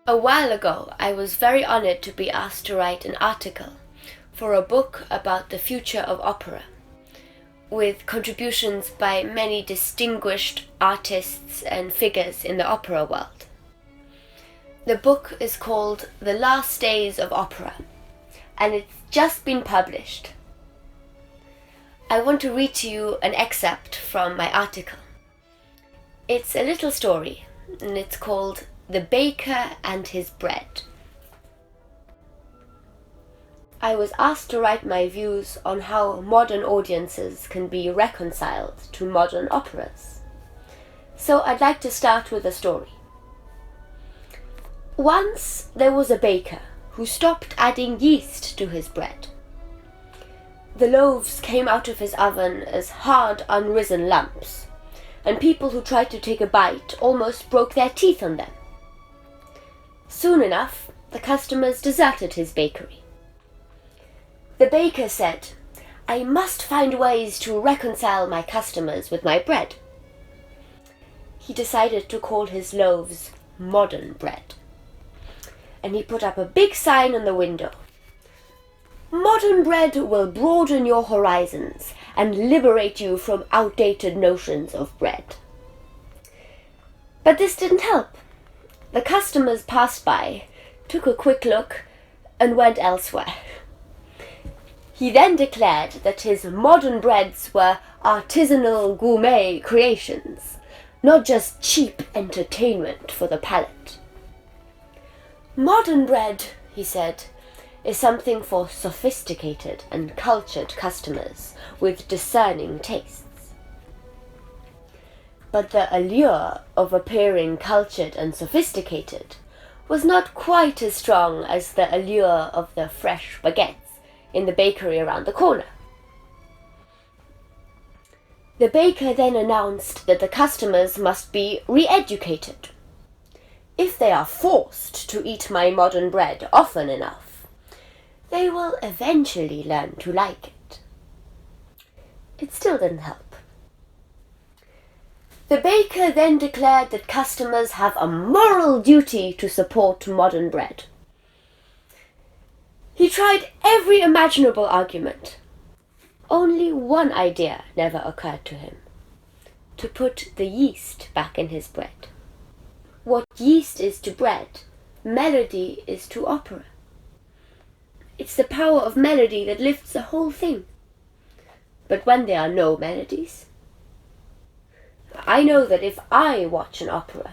A while ago, I was very honored to be asked to write an article for a book about the future of opera, with contributions by many distinguished artists and figures in the opera world. The book is called The Last Days of Opera, and it's just been published. I want to read to you an excerpt from my article. It's a little story, and it's called The Baker and His Bread. I was asked to write my views on how modern audiences can be reconciled to modern operas. So I'd like to start with a story. Once there was a baker who stopped adding yeast to his bread. The loaves came out of his oven as hard, unrisen lumps, and people who tried to take a bite almost broke their teeth on them. Soon enough, the customers deserted his bakery. The baker said, "I must find ways to reconcile my customers with my bread." He decided to call his loaves modern bread. And he put up a big sign on the window. "Modern bread will broaden your horizons and liberate you from outdated notions of bread." But this didn't help. The customers passed by, took a quick look, and went elsewhere. He then declared that his modern breads were artisanal gourmet creations, not just cheap entertainment for the palate. "Modern bread," he said, "is something for sophisticated and cultured customers with discerning tastes." But the allure of appearing cultured and sophisticated was not quite as strong as the allure of the fresh baguettes in the bakery around the corner. The baker then announced that the customers must be re-educated. If they are forced to eat my modern bread often enough, they will eventually learn to like it. It still didn't help. The baker then declared that customers have a moral duty to support modern bread. He tried every imaginable argument. Only one idea never occurred to him: to put the yeast back in his bread. What yeast is to bread, melody is to opera. It's the power of melody that lifts the whole thing. But when there are no melodies, I know that if I watch an opera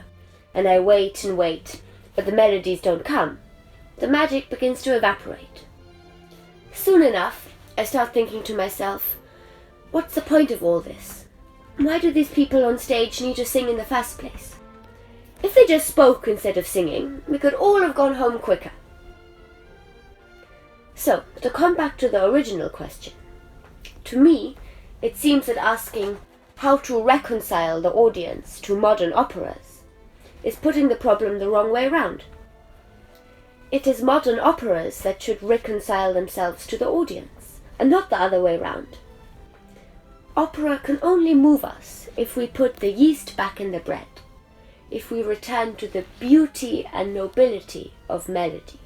and I wait and wait, but the melodies don't come, the magic begins to evaporate. Soon enough, I start thinking to myself, what's the point of all this? Why do these people on stage need to sing in the first place? If they just spoke instead of singing, we could all have gone home quicker. So, to come back to the original question, to me, it seems that asking how to reconcile the audience to modern operas is putting the problem the wrong way round. It is modern operas that should reconcile themselves to the audience, and not the other way round. Opera can only move us if we put the yeast back in the bread, if we return to the beauty and nobility of melody.